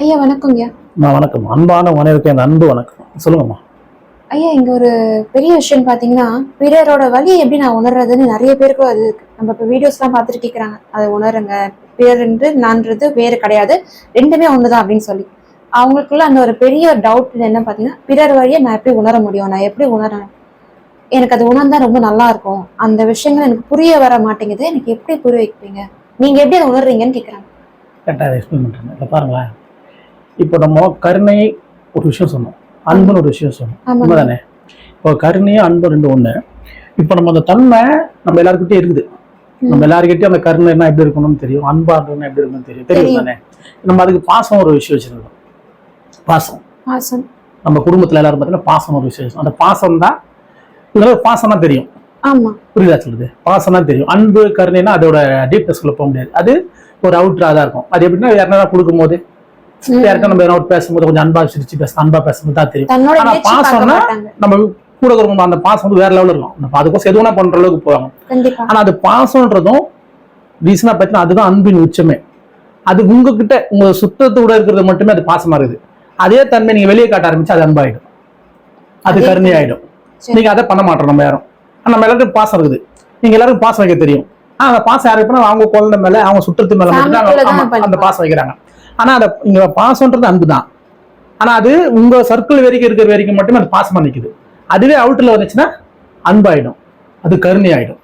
ஐயா வணக்கம்யா. வணக்கம். அன்பான உணர்வுக்கு என் அன்பு வணக்கம். சொல்லுங்கம்மா. ஐயா இங்க ஒரு பெரிய விஷயம் பாத்தீங்கன்னா, பிறரோட வலியை எப்படி நான் உணர்றதுன்னு நிறைய பேருக்கு அது இருக்கு. நம்ம இப்ப வீடியோஸ் எல்லாம் பார்த்துட்டு கேட்கறாங்க, அதை உணருங்க, பிறர்ன்று நான்றது வேறு கிடையாது, ரெண்டுமே ஒண்ணுதான் அப்படின்னு சொல்லி. அவங்களுக்குள்ள அந்த ஒரு பெரிய டவுட் என்ன பாத்தீங்கன்னா, பிறர் வழியை நான் எப்படி உணர முடியும், நான் எப்படி உணரேன், எனக்கு அது உணர்ந்தா ரொம்ப நல்லா இருக்கும், அந்த விஷயங்கள் எனக்கு புரிய வர மாட்டேங்குது, எனக்கு எப்படி புரிய வைப்பீங்க, நீங்க எப்படி அதை உணர்றீங்கன்னு கேட்கறாங்க. கரெக்டாக எக்ஸ்பிளைன் பண்ணுறேன். இல்லை பாருங்களேன், இப்போ நம்ம கருணை ஒரு விஷயம் சொன்னோம், அன்புன்னு ஒரு விஷயம் சொன்னோம், உண்மைதானே? இப்போ கருணையும் அன்பு ரெண்டு ஒன்று. இப்போ நம்ம அந்த தன்மை நம்ம எல்லாருக்கிட்டே இருக்குது. நம்ம எல்லாருக்கிட்டையும் அந்த கருணை என்ன எப்படி இருக்கணும்னு தெரியும், அன்பான்றதுன்னா எப்படி இருக்கணும்னு தெரியும் தானே. நம்ம அதுக்கு பாசம் ஒரு விஷயம் வச்சிருக்கோம். பாசம் நம்ம குடும்பத்தில் எல்லாரும் பார்த்தீங்கன்னா பாசம் ஒரு விஷயம். அந்த பாசம் தான் பாசம் தான் தெரியும். புரியுதா சொல்றது? பாசம் தான் தெரியும். அன்பு கருணைனா அதோட டீப்னஸ்குள்ள போக முடியாது. அது ஒரு அவுட்ரா தான் இருக்கும். அது எப்படின்னா யாருன்னா கொடுக்கும் போது யாருக்கா நம்ம அவுட் பேசும்போது கொஞ்சம் அன்பா சிரிச்சு அன்பா பேசும்போது தான் தெரியும். ஆனா பாசம்னா நம்ம கூட இருக்கிறவங்க அந்த பாசம் வந்து வேற லெவலில் இருக்கும். நம்ம அதுக்கோசம் எதுவும் பண்ற அளவுக்கு போவாங்க. ஆனா அது பாசம்ன்றதும் ரீசனா பார்த்தீங்கன்னா அதுதான் அன்பின் உச்சமே. அது உங்ககிட்ட உங்க சுத்தத்தோட இருக்கிறது மட்டுமே அது பாசமா இருக்குது. அதே தன்மை நீங்க வெளியே காட்ட ஆரம்பிச்சு அது அன்பாயிடும், அது கருணை ஆயிடும். நீங்க அதை பண்ண மாட்டோம் நம்ம யாரும். நம்ம எல்லாருக்கும் பாசம் இருக்குது. நீங்க எல்லாருக்கும் பாசம் வைக்க தெரியும். அந்த பாசம் யாருக்கு அவங்க குழந்தை மேல அவங்க சுற்றத்து மேல மட்டும் அந்த பாசம் வைக்கிறாங்க. ஆனா அதை இங்க பாசம்ன்றது அன்புதான். ஆனா அது உங்க சர்க்கிள் வரைக்கும் இருக்கிற வரைக்கும் மட்டுமே அது பாசமா நிக்குது. அதுவே அவுட்ல வந்துச்சுன்னா அன்பாயிடும், அது கருணை ஆயிடும்,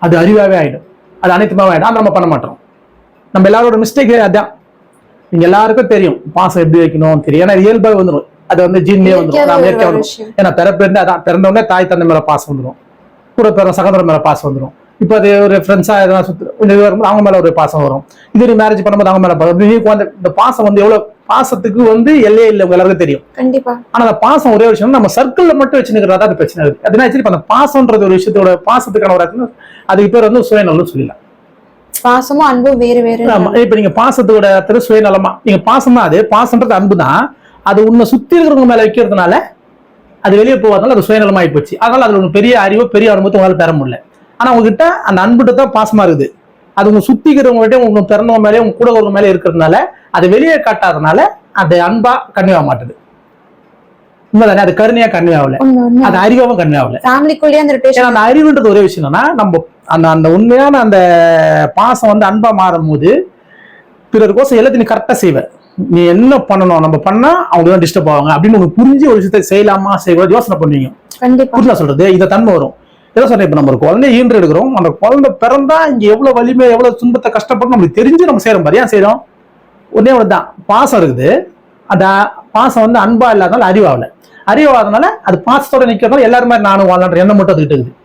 அது அறிவாவே ஆயிடும், அது அனைத்துமாவே ஆயிடும். அதை நம்ம பண்ண மாட்டோம். நம்ம எல்லாரோட மிஸ்டேக் அதான். நீங்க எல்லாருக்கும் தெரியும் பாசம் எப்படி வைக்கணும் தெரியும். ஏன்னா இயல்பாக வந்துடும். அது வந்து ஜீன்லயே வந்துடும். ஏன்னா பிறப்பிருந்து அதான் பிறந்தவொடனே தாய் தந்தை மேல பாசம் வந்துடும், கூட பிறந்த சகோதரர் மேல பாசம் வந்துடும். இப்போ அது ஒரு ஃப்ரெண்ட்ஸா எதனா வரும்போது அவங்க மேல ஒரு பாசம் வரும். இது ஒரு மேரேஜ் பண்ணும்போது அவங்க மேல பாசம். இந்த பாசம் வந்து எவ்வளவு பாசத்துக்கு வந்து எல்லையே இல்லை, உங்க எல்லாருக்கும் தெரியும். கண்டிப்பா. ஆனா அந்த பாசம் ஒரே விஷயம் நம்ம சர்க்கிள்ல மட்டும் வச்சுக்கிறதா அது பிரச்சனை இருக்கு. அதுனா சரி, அந்த பாசம்ன்றது ஒரு விஷயத்தோட பாசத்துக்கான ஒரு அதுக்கு பேர் வந்து சுயநலம் சொல்லலாம். பாசமும் அன்பும் வேறு வேறு. ஆமா. இப்ப நீங்க பாசத்தோட அர்த்தம் சுயநலமா நீங்க பாசம் தான். அது பாசம்ன்றது அன்பு தான். அது உன்னை சுத்தி இருக்கிறவங்க மேல வைக்கிறதுனால அது வெளியே போவதால அது சுயநலமாயி போச்சு. அதனால அதுல ஒரு பெரிய அறிவோ பெரிய அனுபவத்தை உங்களால பெற முடியல. ஆனா உங்ககிட்ட அந்த அன்புட்டு தான் பாசமா இருக்குது. அது உங்க சுத்திக்கிறவங்ககிட்ட உங்க பிறந்தவங்க மேலே உங்க கூட ஒரு மேலே இருக்கிறதுனால அதை வெளியே காட்டாதனால அது அன்பா கன்னியாக மாட்டுது. உண்மைதானே? அது கருணையா கன்னியாகல, அது அறிவாவும் கன்னியாகல. அந்த அறிவுன்றது ஒரே விஷயம் என்னன்னா, நம்ம அந்த அந்த உண்மையான அந்த பாசம் வந்து அன்பா மாறும் போது பிறருக்கோசம் எல்லாத்தையும் நீ கரெக்டா செய்வ. நீ என்ன பண்ணணும், நம்ம பண்ணா அவங்க தான் டிஸ்டர்ப் ஆவாங்க அப்படின்னு உங்களுக்கு புரிஞ்சு ஒரு விஷயத்தை செய்யலாமா செய்யக்கூடாது யோசனை பண்ணுவீங்க. புரியல சொல்றது? இதை தன்மை வரும். ஏதோ சொல்றேன், இப்ப நம்ம ஒரு குழந்தைய ஈன்று எடுக்கிறோம். அந்த குழந்தை பிறந்தா இங்க எவ்வளவு வலிமை எவ்வளவு துன்பத்தை கஷ்டப்படும் நம்மளுக்கு தெரிஞ்சு நம்ம செய்யறோம் பாரு. ஏன் செய்யறோம்? ஒன்னே ஒண்ணுதான், பாசம் இருக்குது. அந்த பாசம் வந்து அன்பா இல்லாதனால அறிவாகல. அறிவாதனால அது பாசத்தோட நிக்கிறதால எல்லாருமே நானும் வாழன்ற எண்ணம் மட்டும் அதுக்கிட்டு இருக்குது.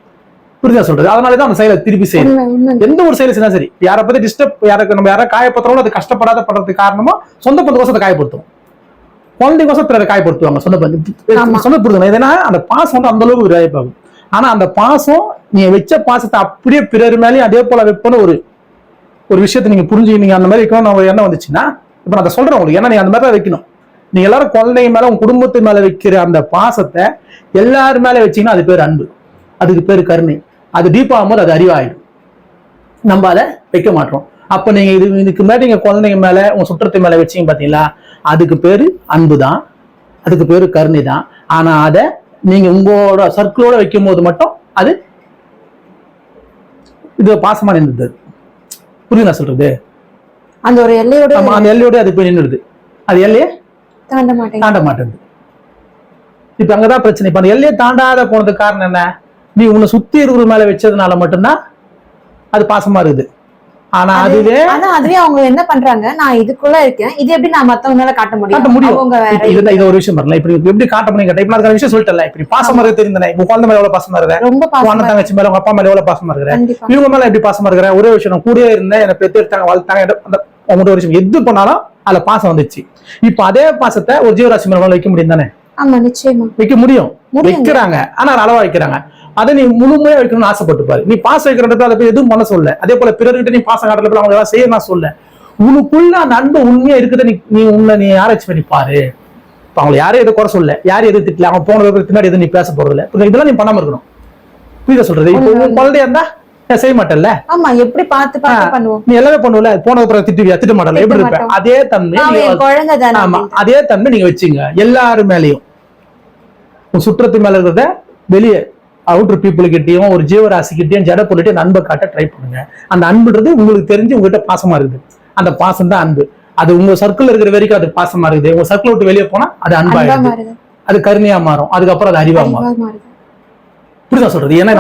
புரிஞ்சா சொல்றது? அதனாலதான் அந்த செயலை திருப்பி செய்யணும். எந்த ஒரு செயலை செய்யலாம் சரி, யாரை பத்தி டிஸ்டர்ப் யாருக்கு நம்ம யாரை காயப்படுறோம் அது கஷ்டப்படாத படுறதுக்கு காரணமா சொந்த பந்தோசத்தை காயப்படுத்தும், குழந்தைக்கோசம் பிறரை காயப்படுத்துவாங்க. சொந்த புரிதுங்க. ஏன்னா அந்த பாசம் வந்து அந்த அளவுக்கு விரைப்பாகும். ஆனா அந்த பாசம் நீங்க வச்ச பாசத்தை அப்படியே பிறர் மேலேயும் அதே போல வைப்போன்னு ஒரு விஷயத்தை நீங்க புரிஞ்சு நீங்க அந்த மாதிரி வைக்கணும் நம்ம எண்ணம் வந்துச்சுன்னா, இப்ப நான் அதை சொல்றேன் உங்களுக்கு. ஏன்னா நீங்க அந்த மாதிரி தான் வைக்கணும். நீங்க எல்லாரும் குழந்தைங்க மேல உங்க குடும்பத்து மேல வைக்கிற அந்த பாசத்தை எல்லாரு மேல வச்சீங்கன்னா அது பேர் அன்பு, அதுக்கு பேரு கருணை. அது டீப்பாகும் போது அது அறிவாயிடும். நம்ம அதை வைக்க மாட்டோம். அப்ப நீங்க இதுக்கு மேல நீங்க குழந்தைங்க மேல உங்க சுற்றத்து மேல வச்சீங்க பாத்தீங்களா, அதுக்கு பேரு அன்பு தான், அதுக்கு பேரு கருணை தான். ஆனா அதை நீங்க உங்களோட சர்க்கிளோட வைக்கும் போது மட்டும் அது இது பாசமா நின்றுது. புரியுதா சொல்றது? அந்த ஒரு எல்லையோட அந்த எல்லையோட அது போய் நின்றுது. அது எல்லையே தாண்ட மாட்டேங்குது. இப்ப அங்கதான் பிரச்சனை. இப்ப அந்த எல்லையை தாண்டாத போனதுக்கு காரணம் என்ன? நீ உன்னை சுத்தி இருக்கிற மேல வச்சதுனால மட்டும்தான் அது பாசமா இருக்குது. ஆனா அதுவே அவங்க என்ன பண்றாங்க, நான் இதுக்குள்ள இருக்கேன், இது எப்படி நான் மத்தவங்க மேல காட்ட முடியும்? இது ஒரு விஷயம் வரல. இப்படி எப்படி காட்ட முடியும் கேட்டா, இப்ப நான் விஷயம் சொல்லிட்டல. இப்படி பாசமா இருக்க தெரிந்தனே, உங்க குழந்தை மேல எவ்வளவு பாசமா இருக்கிறேன், உங்க தங்கச்சி மேல உங்க அப்பா மேல எவ்வளவு பாசமா இருக்கிறேன், இவங்க மேல எப்படி பாசமா இருக்கிறேன். ஒரே விஷயம், நான் கூடயே இருந்தேன், என்ன பெற்று எடுத்தாங்க வளர்த்தாங்க, அந்த ஒரு விஷயம் எது பண்ணாலும் அதுல பாசம் வந்துச்சு. இப்ப அதே பாசத்தை ஒரு ஜீவராசி மேல வைக்க முடியும் தானே? வைக்க முடியும், வைக்கிறாங்க. ஆனா அளவா வைக்கிறாங்க. அதை நீ முழுமையா வைக்கணும்னு ஆசைப்பட்டு பாரு. நீ பாசம் வைக்கிறத அதை போய் எதுவும் பண்ண சொல்ல. அதே போல பிறர்கிட்ட நீ பாசம் காட்டுறதுல அவங்க எல்லாம் செய்ய நான் சொல்ல. உனக்குள்ள அந்த அன்பு உண்மையா இருக்குத நீ ஆராய்ச்சி பண்ணி பாரு. இப்ப அவங்க யாரும் எதை குறை சொல்ல, யாரும் எது திட்டல, அவங்க போனதுக்கு பின்னாடி எதுவும் நீ பேச போறது இல்லை. இதெல்லாம் நீ பண்ணாம இருக்கணும். புரியுதா சொல்றது? இப்போ குழந்தையா இருந்தா செய்ய மாட்டேன்ல. ஆமா, எப்படி பார்த்து பண்ணுவோம். நீ எல்லாமே பண்ணுவல, போன அப்புறம் திட்ட மாட்டல, எப்படி இருப்ப அதே தன்மை. ஆமா, அதே தன்மை நீங்க வச்சுங்க எல்லாரு மேலயும். சுற்றத்து மேல இருக்கிறத வெளியே அவுட்டர் பீப்புள் கிட்டையும் ஒரு ஜீவராசி கிட்டையும் ஜட பொருளிட்டு அந்த அன்பை காட்ட ட்ரை பண்ணுங்க. அந்த அன்புன்றது உங்களுக்கு தெரிஞ்சு உங்ககிட்ட பாசமா இருக்குது. அந்த பாசம் தான் அன்பு. அது உங்க சர்க்கிள் இருக்கிற வரைக்கும் அது பாசமா இருக்குது. உங்க சர்க்கிள் விட்டு வெளியே போனா அது அன்பாயிடுது, அது கருணையா மாறும், அதுக்கப்புறம் அது அறிவா மாறும். இப்படிதான் சொல்றது. ஏன்னா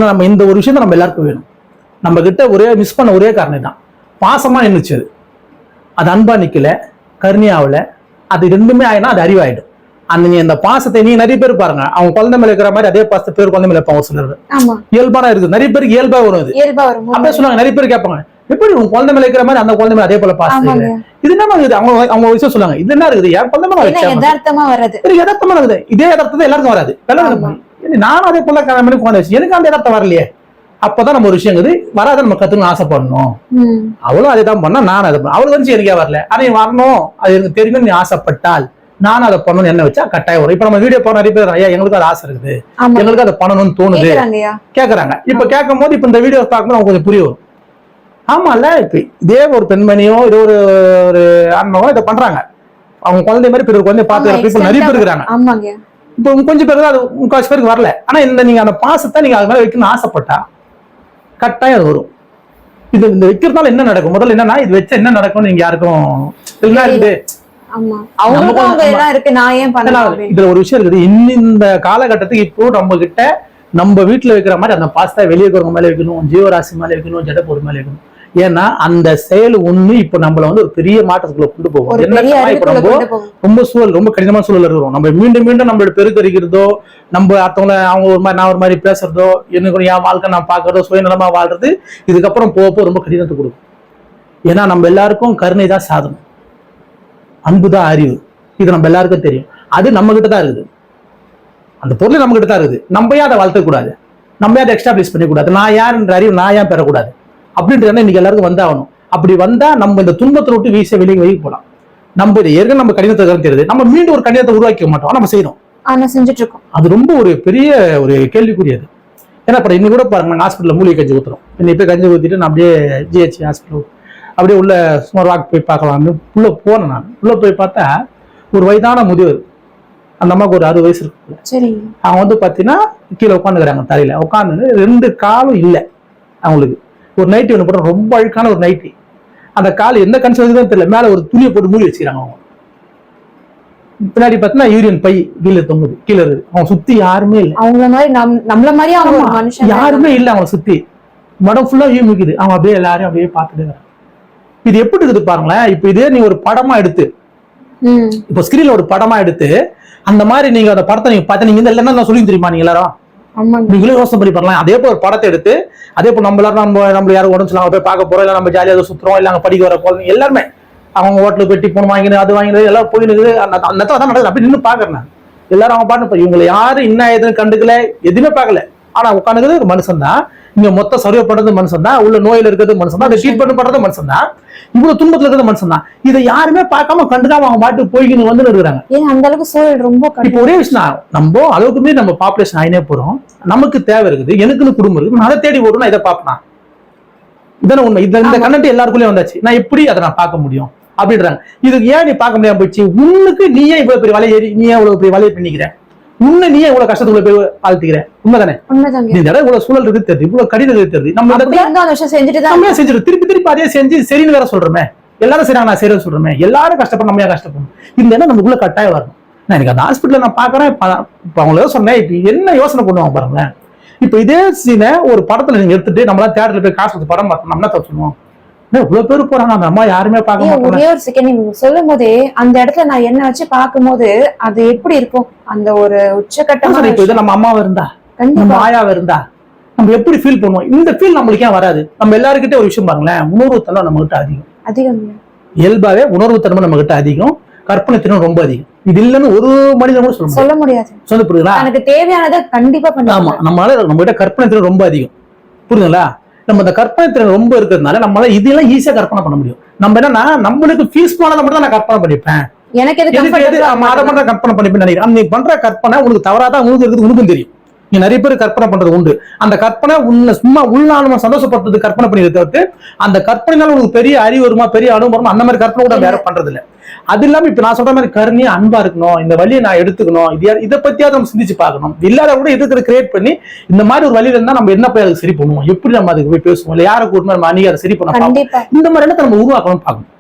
நம்ம இந்த ஒரு விஷயம் நம்ம எல்லாருக்கும் வேணும். நம்ம கிட்ட ஒரே மிஸ் பண்ண ஒரே காரணம் தான், பாசமா நின்னுச்சு. அது அன்பா நிக்கல, கருணையாவல. அது ரெண்டுமே ஆயினா அது அறிவாயிடும். அந்த பாசத்தை நீ நிறைய பேர் பாருங்க, அவங்க குழந்தை மேல இருக்கிற மாதிரி அதே பாசத்தை பேர் குழந்தை மேல இருப்பாங்க. சிலர் இயல்பான இருக்குது, நிறைய பேருக்கு இயல்பா வரும். அது அப்படியே சொல்லுவாங்க. நிறைய பேர் கேட்பாங்க, எப்படி உங்க குழந்தை மேல இருக்கிற மாதிரி அந்த குழந்தை மேல அதே போல பாசம் இது என்ன இருக்குது? அவங்க விஷயம் சொல்லுவாங்க, இது என்ன இருக்குது? என் குழந்தை மேல யதார்த்தமா இருக்குது. இதே யதார்த்தம் எல்லாருக்கும் வராது. நானும் அதே போல குழந்தை எனக்கு அந்த யதார்த்தம் வரலையே. அப்பதான் நம்ம ஒரு விஷயம் வராத நம்ம கத்துக்கணும் ஆசைப்படணும். அவளும் அதே தான் பண்ணா, நானும் அதை அவளுக்கு வந்து எனக்கே வரல, ஆனா நீ வரணும், அது எனக்கு தெரியும். நீ ஆசைப்பட்டால் நானும் அதை பண்ணணும்னு என்ன வச்சா கட்டாயம் வரும். இப்ப நம்ம வீடியோ போற நிறைய பேர், ஐயா எங்களுக்கு அது ஆசை இருக்குது, எங்களுக்கு அதை பண்ணணும்னு தோணுது கேக்குறாங்க. இப்ப கேட்கும் போது இப்ப இந்த வீடியோ பார்க்கும்போது அவங்க கொஞ்சம் புரிய வரும். ஆமா இல்ல, இப்ப இதே ஒரு பெண்மணியோ இதோ ஒரு அண்ணனோ இதை பண்றாங்க. அவங்க குழந்தை மாதிரி பிறகு குழந்தை பார்த்து நிறைய பேர் இருக்கிறாங்க. இப்ப கொஞ்சம் பேருக்கு அது முக்காசி பேருக்கு வரல. ஆனா இந்த நீங்க அந்த பாசத்தை நீங்க அது மேல வைக்கணும்னு ஆசைப்பட்டா கட்டாயம் அது வரும். இந்த வைக்கிறதுனால என்ன நடக்கும்? முதல்ல என்னன்னா, இது வச்சா என்ன நடக்கும் நீங்க யாருக்கும் இருக்குது. இதுல ஒரு விஷயம் இருக்குது. இந்த காலகட்டத்துக்கு இப்போ நம்ம கிட்ட நம்ம வீட்டுல வைக்கிற மாதிரி அந்த பாஸ்தா வெளியே இருக்கிறவங்க மேல வைக்கணும், ஜீவராசி மேல வைக்கணும், ஜடப்பொருள் மேல வைக்கணும். ஏன்னா அந்த செயல் ஒண்ணு இப்ப நம்மள வந்து ஒரு பெரிய மாற்றத்துக்குள்ள கொண்டு போகும். என்ன ரொம்ப சூழல், ரொம்ப கடினமான சூழல் இருக்கிறோம். நம்ம மீண்டும் மீண்டும் நம்மளோட பெருக்கரிக்கிறதோ, நம்ம அடுத்தவங்கள அவங்க ஒரு மாதிரி நான் ஒரு மாதிரி பேசுறதோ, எனக்கு என் வாழ்க்கை நான் பாக்குறதோ, சுயநலமா வாழ்றது இதுக்கப்புறம் போக ரொம்ப கடினத்தை கொடுக்கும். ஏன்னா நம்ம எல்லாருக்கும் கருணை தான் சாதனம், அன்புதான் அறிவு. இது நம்ம எல்லாருக்கும் தெரியும். அது நம்ம கிட்ட தான் இருக்குது. அந்த பொருள் நம்ம கிட்ட தான் இருக்குது. நம்ம ஏன் அதை வளர்த்தக்கூடாது? நம்ம ஏன் எக்ஸ்டாப்ளிஷ் பண்ணிக்கூடாது? நான் யாருன்ற அறிவு நான் ஏன் பெறக்கூடாது? அப்படின்றது இன்னைக்கு எல்லாருக்கும் வந்தாகணும். அப்படி வந்தா நம்ம இந்த துன்பத்தை விட்டு வீச வெளியே போகலாம். நம்ம இதை ஏற்கனவே நம்ம கடினத்தை தெரியுது, நம்ம மீண்டும் ஒரு கடினத்தை உருவாக்க மாட்டோம், நம்ம செய்யறோம். செஞ்சுட்டு இருக்கோம். அது ரொம்ப ஒரு பெரிய ஒரு கேள்விக்குரியது. ஏன்னா இப்ப இன்னும் கூட பாருங்க, நாங்க ஹாஸ்பிட்டல் மூலிகை கஞ்சி ஊத்துறோம். இன்னைக்கு போய் கஞ்சி ஊத்திட்டு நான் அப்படியே ஜிஹெச் ஹாஸ்பிட்டல் அப்படியே உள்ள சுமார் வாக்கு போய் பார்க்கலாம்னு உள்ள போனேன். நான் உள்ள போய் பார்த்தா ஒரு வயதான முதியவர், அந்த அம்மாவுக்கு ஒரு 60 வயசு இருக்கு. அவங்க வந்து பாத்தீங்கன்னா கீழே உட்காந்துக்கிறாங்க, தலையில உட்காந்து 2 காலும் இல்லை அவங்களுக்கு. ஒரு நைட்டி ஒன்று போட்டு, ரொம்ப அழுக்கான ஒரு நைட்டி. அந்த கால் எந்த கன்சர்ன் தான் தெரியல, மேல ஒரு துணியை போட்டு மூடி வச்சுக்கிறாங்க. அவங்க பின்னாடி பார்த்தீங்கன்னா யூரியன் பை கீழே தொங்குது, கீழே இருக்குது. அவங்க சுத்தி யாருமே இல்லை. அவங்கள மாதிரி நம்மள மாதிரி அவங்க யாருமே இல்லை. அவங்க சுத்தி மடம் ஃபுல்லா ஈமிக்குது. அவங்க அப்படியே எல்லாரையும் அப்படியே பார்த்துட்டு. இது எப்படி இருக்குது பாருங்களேன். இப்ப இதே நீங்க ஒரு படமா எடுத்து, இப்ப ஸ்கிரீன்ல ஒரு படமா எடுத்து அந்த மாதிரி நீங்க அந்த படத்தை நீங்க பார்த்தா நீங்க இந்த என்ன சொல்லி தெரியுமா? நீங்க எல்லாரும் நீங்களும் யோசனை பண்ணி பண்ணலாம். அதே போல ஒரு படத்தை எடுத்து, அதே போல நம்ம எல்லாரும் நம்ம யாரும் உடம்பு சொல்லாம போய் பார்க்க போறோம், இல்ல நம்ம ஜாலியாக சுத்துறோம், இல்ல அங்க படிக்க வர குழந்தைங்க எல்லாருமே அவங்க ஹோட்டலுக்கு பெட்டி போன வாங்கினது அது வாங்கினது எல்லாம் போயினுக்குது. அந்த தான் நடக்குது. அப்படி நின்று பாக்குறேன். எல்லாரும் அவங்க பாட்டு இவங்களை யாரும் இன்னும் எதுவும் கண்டுக்கல, எதுவுமே பார்க்கல. ஆனா உட்காந்துக்கிறது ஒரு மனுஷன் தான். இங்க மொத்தம் சர்வே பண்றது மனுஷன் தான். உள்ள நோயில இருக்கிறது மனுஷன் தான். அதை ட்ரீட்மெண்ட் பண்றது மனுஷன் தான். இவ்வளவு துன்பத்துல இருக்கிறது மனுஷன் தான். இதை யாருமே பார்க்காம கண்டுக்காம அவங்க பாட்டு போய்கின்னு வந்து இருக்கிறாங்க. அந்த அளவுக்கு சூழல் ரொம்ப இப்ப ஒரே விஷயம், நம்ம அளவுக்குமே நம்ம பாப்புலேஷன் ஆயினே போறோம். நமக்கு தேவை இருக்குது, எனக்குன்னு குடும்பம் இருக்கு, நான் அதை தேடி ஓடும், நான் இதை பார்ப்பேன். இதான உண்மை. இந்த கண்டென்ட் எல்லாருக்குள்ளே வந்தாச்சு. நான் எப்படி அதை நான் பார்க்க முடியும் அப்படின்றாங்க. இதுக்கு ஏன் நீ பார்க்க முடியாம போயிடுச்சு? உன்னுக்கு நீயே இவ்வளவு பெரிய வலையை ஏறி, நீயே இவ்வளவு பெரிய வலையை பண்ணிக்கிற, உன்னை நீயே இவ்வளவு கஷ்டத்துக்குள்ள போய் ஆழ்த்திக்கிற. உண்மைதானே? இந்த இடம் இவ்வளவு சூழல் இருக்கு தெரியுது, இவ்வளவு கடினம் இருக்கு தெரியுது. நம்ம செஞ்சுட்டு திருப்பி அதே செஞ்சு சரின்னு வேற சொல்றோமே. எல்லாரும் சரி, நான் சரின்னு சொல்றேன். எல்லாரும் கஷ்டப்படும், நம்ம ஏன் கஷ்டப்படும்? இந்த இடம் நமக்குள்ள கட்டாயம் வரணும். நான் எனக்கு அந்த ஹாஸ்பிட்டல் நான் பாக்குறேன். இப்ப அவங்கள சொன்னேன், இப்ப என்ன யோசனை பண்ணுவாங்க பாருங்களேன். இப்ப இதே சீனை ஒரு படத்துல நீங்க எடுத்துட்டு நம்மளால தேட்டர்ல போய் காசு கொடுத்து படம் பார்த்தோம், நம்ம சொல்லுவோம் இவ்வளவு பேரு போறாங்க, அந்த அம்மா யாருமே பார்க்க மாட்டாங்க. ஒரே ஒரு செகண்ட் நீங்க சொல்லும் போதே அந்த இடத்துல நான் என்ன வச்சு பார்க்கும் போது அது எப்படி இருக்கும்? அந்த ஒரு உச்சகட்டமா இது நம்ம அம்மாவா இருந்தா, நம்ம ஆயாவா இருந்தா நம்ம எப்படி ஃபீல் பண்ணுவோம்? இந்த ஃபீல் நம்மளுக்கு ஏன் வராது? நம்ம எல்லாருக்கிட்டே ஒரு விஷயம் பாருங்களேன், உணர்வுத்தனம் நம்ம கிட்ட அதிகம். இயல்பாவே உணர்வுத்தனம் நம்ம கிட்ட அதிகம், கற்பனை திறன் ரொம்ப அதிகம். இது இல்லன்னு ஒரு மனிதன் கூட சொல்ல முடியாது. சொல்ல புரியுதுங்களா? எனக்கு தேவையானதை கண்டிப்பா பண்ண. ஆமா, நம்ம கிட்ட கற்பனை திறன் ரொம்ப அதிகம். புரியுதுங்களா? நம்ம இந்த கற்பனை திறன் ரொம்ப இருக்கிறதுனால நம்மளால இதெல்லாம் ஈஸியா கற்பனை பண்ண முடியும். நம்ம என்னன்னா நம்மளுக்கு ஃபீஸ் போனதை மட்டும் தான் நான் கற்பனை பண்ணிப்பேன், எனக்கு அதை மட்டும் கற்பனை பண்ணிப்பேன் நினைக்கிறேன். நீ பண்ற கற்பனை உனக்கு தவறாதான் உனக்கு இருக்குது, உனக்கும் தெரியும். நீ நிறைய பேர் கற்பனை பண்றது உண்டு. அந்த கற்பனை உன்னை சும்மா உள்நாளமா சந்தோஷப்படுறது கற்பனை பண்ணி தவிர்த்து அந்த கற்பனைனால உனக்கு பெரிய அறிவு வருமா, பெரிய அனுபவம், அந்த மாதிரி கற்பனை கூட வேற பண்றது இல்ல. அது இல்லாம இப்ப நான் சொல்ற மாதிரி கருணையா அன்பா இருக்கணும், இந்த வழியை நான் எடுத்துக்கணும், இதை பத்தியாவது நம்ம சிந்திச்சு பார்க்கணும். இல்லாத கூட இருக்கிறத கிரியேட் பண்ணி இந்த மாதிரி ஒரு வழியில இருந்தா நம்ம என்ன போய் அதுக்கு சரி பண்ணுவோம், எப்படி நம்ம அதுக்கு போய் பேசுவோம், இல்ல யாருக்கு ஒரு மாதிரி அன்னைக்கு அதை சரி பண்ண பார்ப்போம். இந்த மாதிரி எண்ணத்தை நம்ம உருவாக்கணும்னு பார்க்கணும்.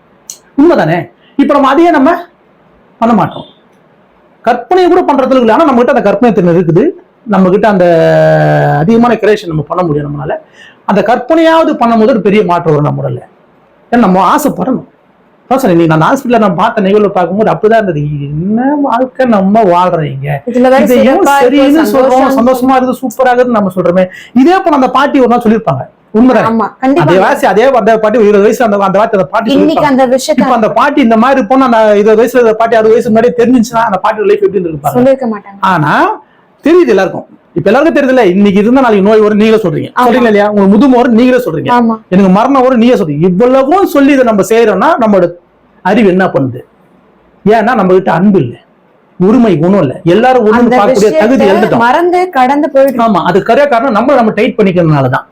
உண்மைதானே? இப்ப நம்ம அதையே நம்ம பண்ண மாட்டோம். கற்பனையை கூட பண்றதுல இல்லை. ஆனா நம்ம கிட்ட அந்த கற்பனை திறன் இருக்குது, நம்ம கிட்ட அந்த அதிகமான கிரியேஷன் நம்ம பண்ண முடியும். நம்மளால அந்த கற்பனையாவது பண்ணும்போது ஒரு பெரிய மாற்றம் வரும் நம்ம உடல்ல. ஏன்னா நம்ம ஆசைப்படணும். நீ நான் ஹாஸ்பிட்டல நான் பார்த்த நிகழ்வு பார்க்கும்போது அப்படிதான் இருந்தது. என்ன வாழ்க்கை நம்ம வாழ்றீங்க, சரின்னு சொல்றோம், சந்தோஷமா இருக்குது, சூப்பரா இருக்குன்னு நம்ம சொல்றோமே. இதே போல அந்த பாட்டி ஒரு நாள் சொல்லியிருப்பாங்க. உண்மைதான். அதே அந்த பாட்டி 20 வயசு அந்த பாட்டி இப்ப அந்த பாட்டி இந்த மாதிரி போனா அந்த 20 வயசுல பாட்டி 60 வயசு முன்னாடி தெரிஞ்சுச்சுன்னா அந்த பாட்டியோட லைஃப் எப்படி இருந்திருப்பாங்க. ஆனா தெரியுது எல்லாருக்கும். இப்ப எல்லாருக்கும் தெரியுதுல்ல, இன்னைக்கு இருந்தா நாளைக்கு நோய் வரும் நீங்களே சொல்றீங்க இல்லையா, உங்க முதுமை வரும் நீங்களே சொல்றீங்க, எனக்கு மரணம் வரும் நீங்க சொல்றீங்க. இவ்வளவும் சொல்லி இதை நம்ம செய்யறோம்னா நம்மளோட அறிவு என்ன பண்ணுது? ஏன்னா நம்ம கிட்ட அன்பு இல்லை, உரிமை குணம் இல்ல, எல்லாரும் ஒண்ணு பார்க்கக்கூடிய தகுதி எழுந்துட்டோம், மறந்து கடந்து போயிட்டு. ஆமா, அது கரையா காரணம் நம்ம டைட் பண்ணிக்கிறதுனாலதான்.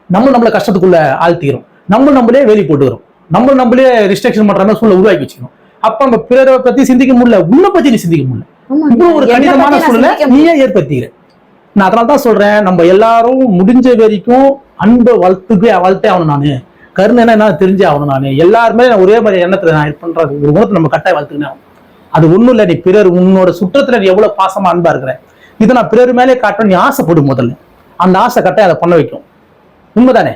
நம்மள கஷ்டத்துக்குள்ள ஆழ்த்திக்கிறோம், நம்மளே வேலி போட்டுக்கிறோம், நம்மளே ரிஸ்ட்ரிக்ஷன் பண்ற மாதிரி சூழ்நிலை உருவாக்கி வச்சுக்கணும். அப்ப நம்ம பிறரை பத்தி சிந்திக்க முடியல, உன்னை பத்தி நீ சிந்திக்க முடியல. இப்ப ஒரு கடினமான சூழ்நிலை நீயே ஏற்படுத்திக்கிற. நான் அதனால்தான் சொல்றேன், நம்ம எல்லாரும் முடிஞ்ச வரைக்கும் அன்பை வளர்த்தே ஆகணும். நானு கருணைன்னா என்ன தெரிஞ்சே ஆகணும். நானு எல்லாருமே ஒரே மாதிரி எண்ணத்துல நான் பண்றது ஒரு குணத்தை நம்ம கட்டாயம் வளர்த்துக்கணும். அது ஒண்ணும் இல்லை, நீ பிறர் உன்னோட சுற்றத்துல நீ எவ்வளவு பாசமா அன்பா இருக்கிற, இதை நான் பிறர் மேலே காட்டணும் நீ ஆசைப்படும். முதல்ல அந்த ஆசை கட்டாயம் அதை பண்ண வைக்கும். உண்மைதானே?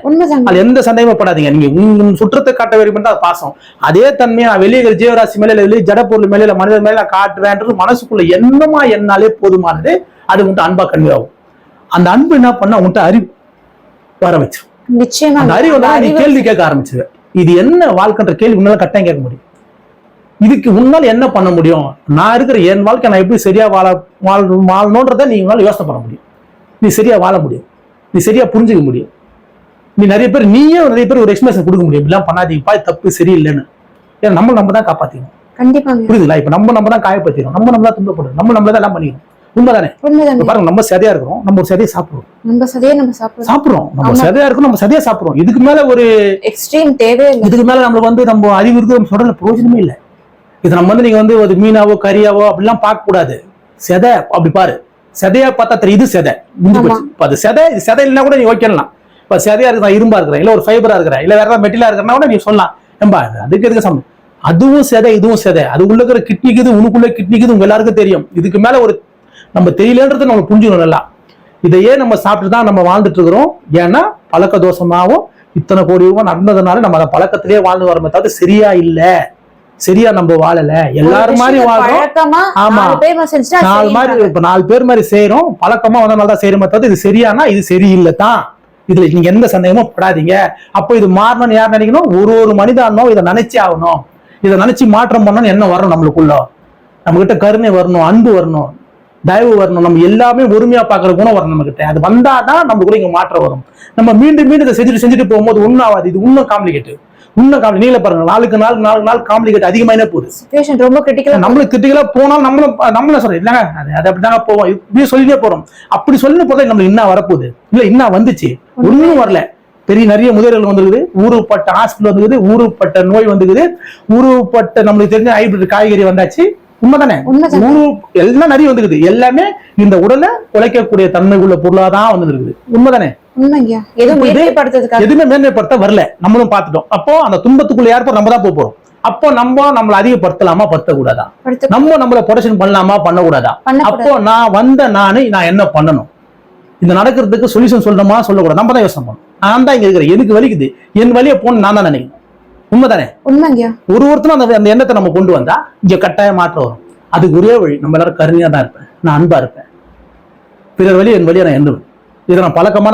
அது எந்த சந்தேகப்படாதீங்க. நீங்க உங்க சுற்றத்தை காட்ட வேண்டும் அது பாசம். அதே தன்மையை நான் வெளியே ஜீவராசி மேல வெளியே ஜடப்பொருள் மேல இல்ல மனிதர் மேல நான் காட்டுவேன்றது மனசுக்குள்ள என்னமா என்னாலே போதுமானது. அது உன்ட்டு அன்பா கன்வே ஆகும். அந்த அன்பு என்ன பண்ணா உன்ட்டு அறிவு வர வச்சு நிச்சயமா அந்த அறிவு நீ கேள்வி கேட்க ஆரம்பிச்சுவேன். இது என்ன வாழ்க்கைன்ற கேள்வி உன்னால கட்டாயம் கேட்க முடியும். இதுக்கு உன்னால என்ன பண்ண முடியும், நான் இருக்கிற என் வாழ்க்கை நான் எப்படி சரியா வாழணும்ன்றத நீ உன்னால யோசனை பண்ண முடியும். நீ சரியா வாழ முடியும், நீ சரியா புரிஞ்சுக்க முடியும். நீ நிறைய பேர் ஒரு எக்ஸ்பிரஷன் கொடுக்க முடியும். இப்படிலாம் பண்ணாதீங்கப்பா, தப்பு சரியில்லைன்னு. ஏன்னா நம்ம தான் காப்பாத்திக்கணும். கண்டிப்பா புரியுதுங்களா? இப்ப நம்ம தான் காயப்படுத்திடும், நம்ம தான் துன்பப்படுறோம், நம்ம தான் எல்லாம் பண்ணிக்கணும். உண்மைதானே? பாருங்க, நம்ம சதையா இருக்கிறோம், நம்ம ஒரு சதையை சாப்பிடுறோம், நம்ம சதையா இருக்கோம், நம்ம சதையா சாப்பிடுறோம். இதுக்கு மேல ஒரு எக்ஸ்ட்ரீம் தேவை. இதுக்கு மேல நம்ம நம்ம அறிவு இருக்கு, நம்ம சொல்ற பிரயோஜனமே இல்லை. இது நம்ம நீங்க ஒரு மீனாவோ கறியாவோ அப்படிலாம் பார்க்க கூடாது. செதை அப்படி பாரு, செதையா பார்த்தா தெரியும் இது செதை. அது செதை இல்லைன்னா கூட நீ ஓகேலாம். இப்ப சரியா இருக்கிற இரும்பா இருக்கிறேன், இல்ல ஒரு ஃபைபரா இருக்கிறேன், இல்ல வேற மெட்டீரியலா இருக்கிறனா கூட நீ சொல்லலாம், ஏம்பா அதுக்கு எதுக்கு சம்பந்தம், அதுவும் செதை இதுவும் செதை, அது உள்ள இருக்கிற கிட்னிக்குது உனக்குள்ள கிட்னிக்குது உங்க எல்லாருக்கும் தெரியும். இதுக்கு மேல ஒரு நம்ம தெரியலன்றது நம்ம புரிஞ்சுக்கணும் நல்லா. இதையே நம்ம சாப்பிட்டு தான் நம்ம வாழ்ந்துட்டு இருக்கிறோம். ஏன்னா பழக்க தோஷமாவும் இத்தனை கோடி ரூபாய் நடந்ததுனால நம்ம அந்த பழக்கத்திலேயே வாழ்ந்து வரமே தவிர சரியா இல்ல, சரியா நம்ம வாழல. எல்லாரும் மாதிரி வாழ்றோம். ஆமா, 4 பேர் மாதிரி செய்யறோம், பழக்கமா வந்தனால்தான் செய்யறோமே தவிர இது சரியானா இது சரியில்லைதான். இதுல நீங்க எந்த சந்தேகமும் படாதீங்க. அப்போ இது மாறணும்னு யார் நினைக்கணும்? ஒரு மனிதனும் இதை நினைச்சே ஆகணும். இதை நினைச்சு மாற்றம் பண்ணணும்னு என்ன வரணும்? நம்மளுக்குள்ள நம்ம கிட்ட கருணை வரணும், அன்பு வரணும், தயவு வரணும், நம்ம எல்லாமே ஒருமையா பாக்குற குணம் வரணும் நம்ம கிட்ட. அது வந்தாதான் நம்ம கூட இங்க மாற்றம் வரும். நம்ம மீண்டும் இதை செஞ்சுட்டு போகும்போது ஒன்னாவது இது இன்னும் காம்ப்ளிகேட். நீங்களே பாருங்க, நாளுக்கு நாள் காம்ப்ளிகேட் அதிகமாயினே போகுது. ரொம்ப கிரிட்டிக்கலா நம்மளுக்கு கிரிட்டிக்கலா போனாலும் நம்மள சொல்றோம் இல்லங்க, அது அப்படிதாங்க போவோம், இப்படியே சொல்லிட்டே போறோம். அப்படி சொல்லிட்டு போதா நம்மளுக்கு என்ன வரப்போகுது? இல்ல என்ன வந்துச்சு? ஒன்னும் வரல. நிறைய முதல்கள் வந்துருக்குது, ஊருப்பட்ட ஹாஸ்பிட்டல் வந்துருக்குது, ஊருப்பட்ட நோய் வந்துருக்குது, ஊருப்பட்ட நம்மளுக்கு தெரிஞ்ச ஹைபிரிட் காய்கறி வந்தாச்சு. உண்மைதானே? எல்லாம் நிறைய வந்துருக்குது. எல்லாமே இந்த உடலை உழைக்கக்கூடிய தன்மை உள்ள பொருளாதான் வந்துருக்குது. உண்மைதானே? எதுவுமே மேன்மைப்படுத்த வரல, நம்மளும் பார்த்துட்டோம். அப்போ அந்த துன்பத்துக்குள்ள யார் நம்ம தான் போறோம். அப்போ நம்மளை அதிகப்படுத்தலாமா படுத்தக்கூடாதா? நம்மள ப்ரொடக்ஷன் பண்ணலாமா பண்ணக்கூடாதா? அப்போ நான் என்ன பண்ணணும்? இந்த நடக்கிறதுக்கு சொல்யூஷன் சொல்லணுமா சொல்லக்கூடாது? நம்ம தான் யோசனை பண்ணணும். நான் தான் இங்க இருக்கிறேன், எனக்கு வலிக்குது, என் வழியை போன நான் தான் நினைக்கணும். உண்மைதானே? ஒருத்தரும் அந்த எண்ணத்தை நம்ம கொண்டு வந்தா இங்க கட்டாயம் மாற்றம் வரும். அதுக்கு ஒரே வழி, நம்ம எல்லாரும் கருணையா தான் இருப்பேன், நான் அன்பா இருப்பேன், பிறர் வழி என் வழியை நான் எண்ணுவேன். இதை நான் பழக்கமா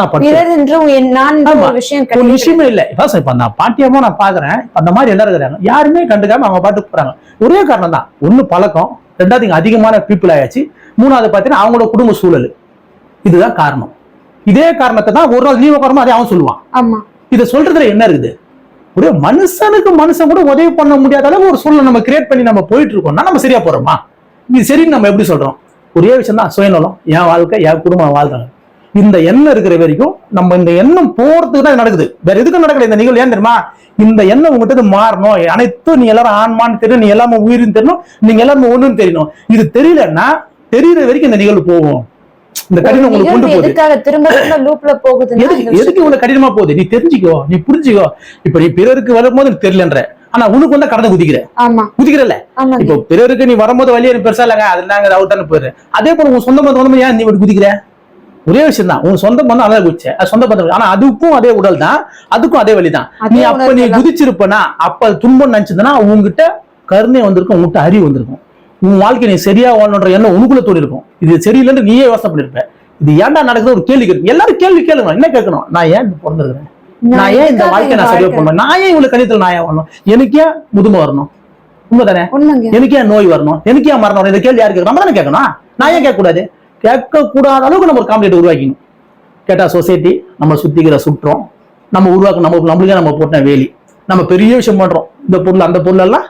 விஷயமே இல்லை. இப்ப நான் பாட்டியமா நான் பாக்குறேன், அந்த மாதிரி எல்லாரும் இருக்கிறாங்க, யாருமே கண்டுக்காம அவங்க பாட்டு போறாங்க. ஒரே காரணம் தான், ஒண்ணு பழக்கம், ரெண்டாவது இங்க அதிகமான பீப்புள் ஆயாச்சு, மூணாவது பாத்தீங்கன்னா அவங்களோட குடும்ப சூழல். இதுதான் காரணம். இதே காரணத்தை தான் ஒரு நாள் லீவ் உட்காரமா அதே அவன் சொல்லுவான். இதை சொல்றதுல என்ன இருக்குது? ஒரு மனுஷன் கூட உதவி பண்ண முடியாத அளவு ஒரு சூழ்நிலை நம்ம கிரியேட் பண்ணி நம்ம போயிட்டு இருக்கோம்னா நம்ம சரியா போறோமா? இது சரின்னு நம்ம எப்படி சொல்றோம்? ஒரே விஷயம் தான், சுயநலம். என் வாழ்க்கை, என் குடும்பம் வாழ்றாங்க. இந்த எண்ணம் இருக்கிற வரைக்கும் நம்ம இந்த எண்ணம் போறதுக்கு தான் நடக்குது, வேற எதுக்கும் நடக்கல இந்த நிகழ்வு. ஏன் தெரியுமா? இந்த எண்ணம் உங்ககிட்ட மாறணும். அனைத்தும் நீ எல்லாரும் ஆன்மான்னு தெரியும், நீ எல்லாமே உயிரின்னு தெரியணும், நீங்க எல்லாமே ஒண்ணுன்னு தெரியணும். இது தெரியலன்னா தெரியற வரைக்கும் இந்த நிகழ்வு போகும். இந்த கடினம் உங்களுக்கு கொண்டு போகுது. எதுக்கு இவ்வளவு கடினமா போகுது? நீ தெரிஞ்சுக்கோ, நீ புரிஞ்சுக்கோ. இப்ப நீ பிறருக்கு வரும்போது தெரியலன்ற, ஆனா உனக்கு வந்து கடந்து குதிக்கிறல்ல. இப்போ பிறருக்கு நீ வரும்போது வழியா பெருசா இல்லங்க, அது அவுட்டான போயிரு. அதே போல உங்க சொந்த பந்தம் ஏன் நீ குதிக்கிற? ஒரே விஷயம் தான், உங்க சொந்த பந்தம் அதான் குதிச்ச, சொந்த பந்தம். ஆனா அதுக்கும் அதே உடல் தான், அதுக்கும் அதே வழிதான். நீ அப்ப நீ குதிச்சிருப்பனா, அப்ப துன்பம் நினைச்சதுன்னா உங்ககிட்ட கருணை வந்திருக்கும், உங்ககிட்ட அறிவு வந்திருக்கும். உன் வாழ்க்கை நீ சரியா வாழணுன்ற எண்ணம் உனக்குள்ள தோடி இருக்கும். இது சரியில்லைன்னு நீயே யோசனை பண்ணிருப்ப. இது ஏன்டா நடக்குது ஒரு கேள்வி கேட்கும். எல்லாரும் கேள்வி கேளுங்க. என்ன கேட்கணும்? நான் ஏன் பிறந்திருக்கிறேன்? நான் ஏன் இந்த வாழ்க்கை நான் சரியா பண்ணணும்? நான் ஏன் இவ்வளவு கணிதத்தில் நான் ஏன் வரணும்? எனக்கு ஏன் முதுமை வரணும்? உண்மைதானே? எனக்கு ஏன் நோய் வரணும்? எனக்கு ஏன் மரணம்? இந்த கேள்வி யாரு கேட்கணும்? நம்ம தானே கேட்கணும். நான் ஏன் கேட்கக்கூடாது? கேட்கக்கூடாத அளவுக்கு நம்ம ஒரு காம்படிட்டர் உருவாக்கணும். கேட்டா சொசைட்டி, நம்ம சுத்திக்கிற சுற்றம், நம்ம உருவாக்க, நம்மளுக்கே நம்ம போட்ட வேலி, நம்ம பெரிய விஷயம் பண்றோம். இந்த பொருள் அந்த பொருள் எல்லாம்